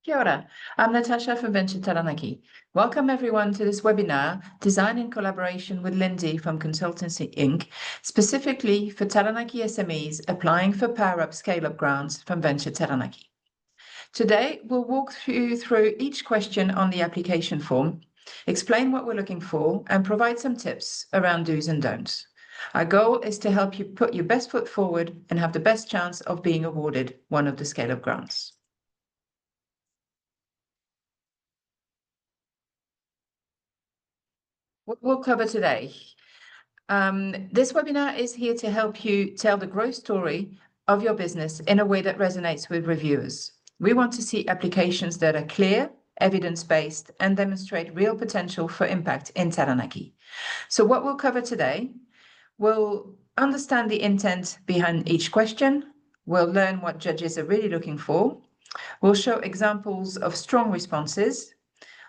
Kia ora, I'm Natasha from Venture Taranaki. Welcome everyone to this webinar designed in collaboration with Lindsay from Consultancy Inc., specifically for Taranaki SMEs applying for PowerUp ScaleUp grants from Venture Taranaki. Today, we'll walk you through each question on the application form, explain what we're looking for, and provide some tips around do's and don'ts. Our goal is to help you put your best foot forward and have the best chance of being awarded one of the ScaleUp grants. What we'll cover today. This webinar is here to help you tell the growth story of your business in a way that resonates with reviewers. We want to see applications that are clear, evidence-based, and demonstrate real potential for impact in Taranaki. So what we'll cover today, we'll understand the intent behind each question, we'll learn what judges are really looking for, we'll show examples of strong responses,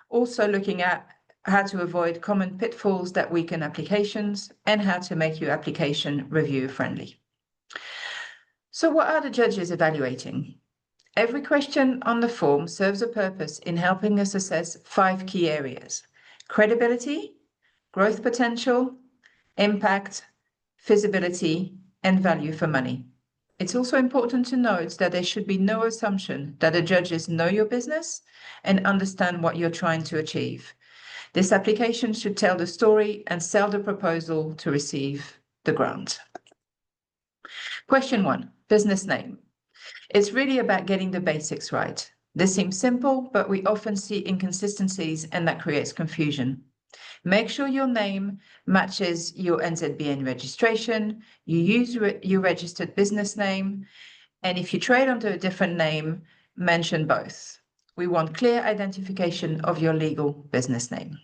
also looking at how to avoid common pitfalls that weaken applications, and how to make your application review-friendly. So what are the judges evaluating? Every question on the form serves a purpose in helping us assess 5 key areas: credibility, growth potential, impact, feasibility, and value for money. It's also important to note that there should be no assumption that the judges know your business and understand what you're trying to achieve. This application should tell the story and sell the proposal to receive the grant. Question 1, business name. It's really about getting the basics right. This seems simple, but we often see inconsistencies and that creates confusion. Make sure your name matches your NZBN registration, you use your registered business name, and if you trade under a different name, mention both. We want clear identification of your legal business name.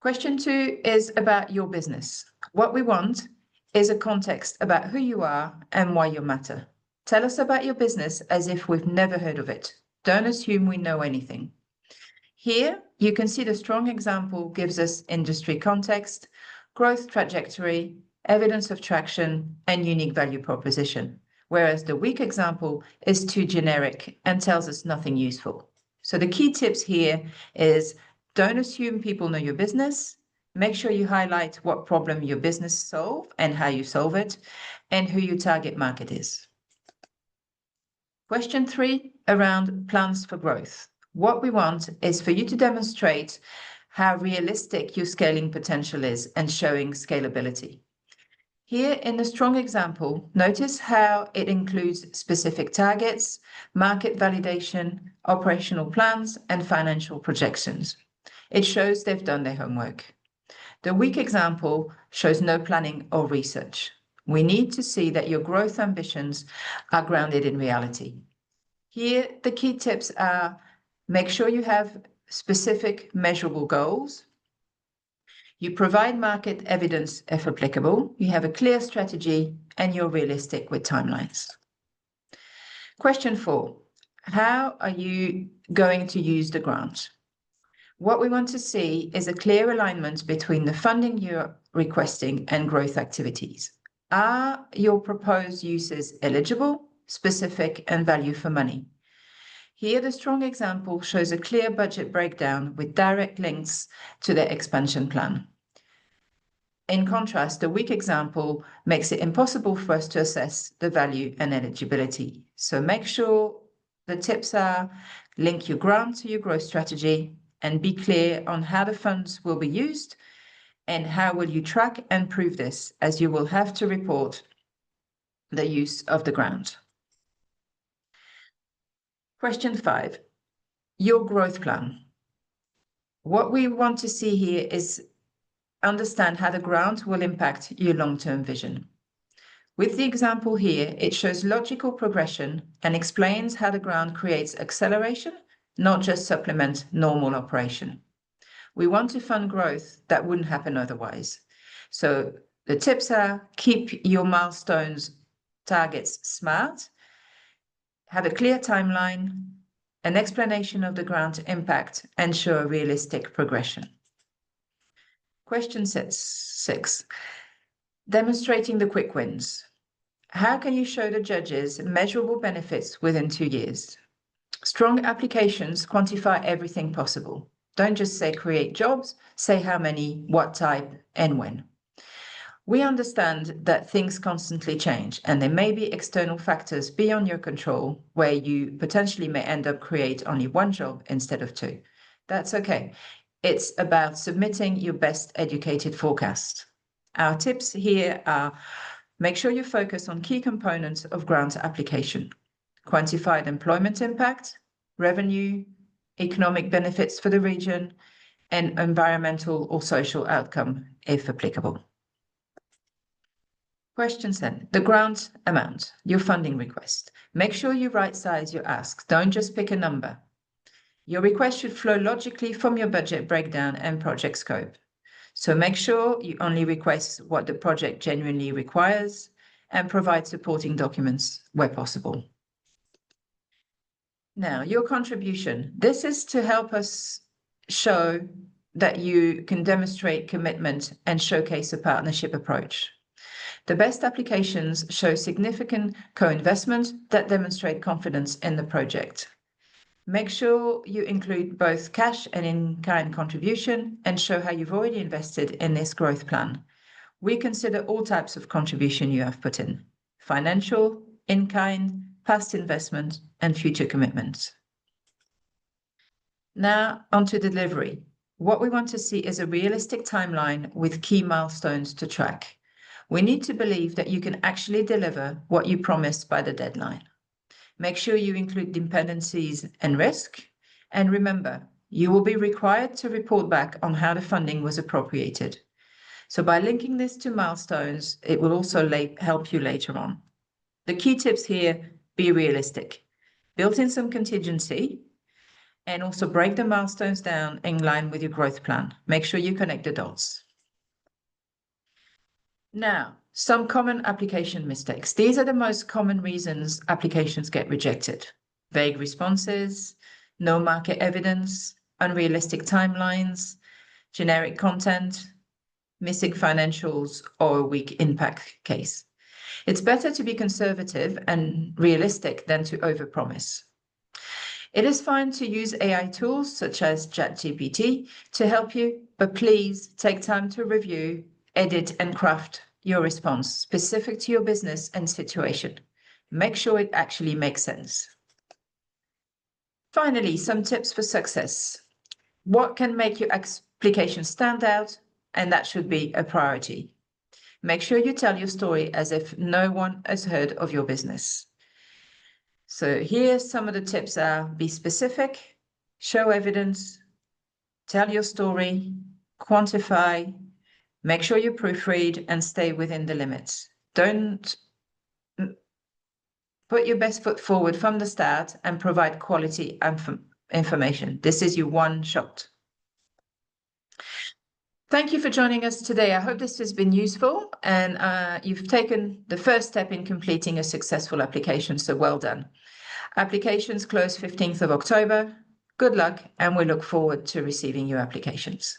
Question 2 is about your business. What we want is a context about who you are and why you matter. Tell us about your business as if we've never heard of it. Don't assume we know anything. Here, you can see the strong example gives us industry context, growth trajectory, evidence of traction, and unique value proposition, whereas the weak example is too generic and tells us nothing useful. So the key tips here is don't assume people know your business, make sure you highlight what problem your business solves and how you solve it, and who your target market is. Question 3, around plans for growth. What we want is for you to demonstrate how realistic your scaling potential is and showing scalability. Here in the strong example, notice how it includes specific targets, market validation, operational plans, and financial projections. It shows they've done their homework. The weak example shows no planning or research. We need to see that your growth ambitions are grounded in reality. Here, the key tips are: make sure you have specific measurable goals. You provide market evidence if applicable. You have a clear strategy and you're realistic with timelines. Question 4, how are you going to use the grant? What we want to see is a clear alignment between the funding you're requesting and growth activities. Are your proposed uses eligible, specific, and value for money? Here, the strong example shows a clear budget breakdown with direct links to their expansion plan. In contrast, the weak example makes it impossible for us to assess the value and eligibility. So make sure the tips are: link your grant to your growth strategy and be clear on how the funds will be used and how will you track and prove this, as you will have to report the use of the grant. Question 5, your growth plan. What we want to see here is understand how the grant will impact your long-term vision. With the example here, it shows logical progression and explains how the grant creates acceleration, not just supplement normal operation. We want to fund growth that wouldn't happen otherwise. So the tips are: keep your milestones targets smart, have a clear timeline, an explanation of the grant impact, and show a realistic progression. Question 6, demonstrating the quick wins. How can you show the judges measurable benefits within 2 years? Strong applications quantify everything possible. Don't just say create jobs, say how many, what type, and when. We understand that things constantly change and there may be external factors beyond your control where you potentially may end up create only one job instead of two. That's okay. It's about submitting your best educated forecast. Our tips here are: make sure you focus on key components of grant application. Quantified employment impact, revenue, economic benefits for the region, and environmental or social outcome if applicable. Question 10, the grant amount, your funding request. Make sure you right-size your ask. Don't just pick a number. Your request should flow logically from your budget breakdown and project scope. So make sure you only request what the project genuinely requires and provide supporting documents where possible. Now, your contribution. This is to help us show that you can demonstrate commitment and showcase a partnership approach. The best applications show significant co-investment that demonstrate confidence in the project. Make sure you include both cash and in-kind contribution and show how you've already invested in this growth plan. We consider all types of contribution you have put in: financial, in-kind, past investment, and future commitments. Now, onto delivery. What we want to see is a realistic timeline with key milestones to track. We need to believe that you can actually deliver what you promised by the deadline. Make sure you include dependencies and risk. And remember, you will be required to report back on how the funding was appropriated. So by linking this to milestones, it will also help you later on. The key tips here: be realistic, build in some contingency, and also break the milestones down in line with your growth plan. Make sure you connect the dots. Now, some common application mistakes. These are the most common reasons applications get rejected: vague responses, no market evidence, unrealistic timelines, generic content, missing financials, or a weak impact case. It's better to be conservative and realistic than to overpromise. It is fine to use AI tools such as ChatGPT to help you, but please take time to review, edit, and craft your response specific to your business and situation. Make sure it actually makes sense. Finally, some tips for success. What can make your application stand out? And that should be a priority. Make sure you tell your story as if no one has heard of your business. So here some of the tips are: be specific, show evidence, tell your story, quantify, make sure you proofread and stay within the limits. Don't put your best foot forward from the start and provide quality information. This is your one shot. Thank you for joining us today. I hope this has been useful and you've taken the first step in completing a successful application, so well done. Applications close 15th of October. Good luck, and we look forward to receiving your applications.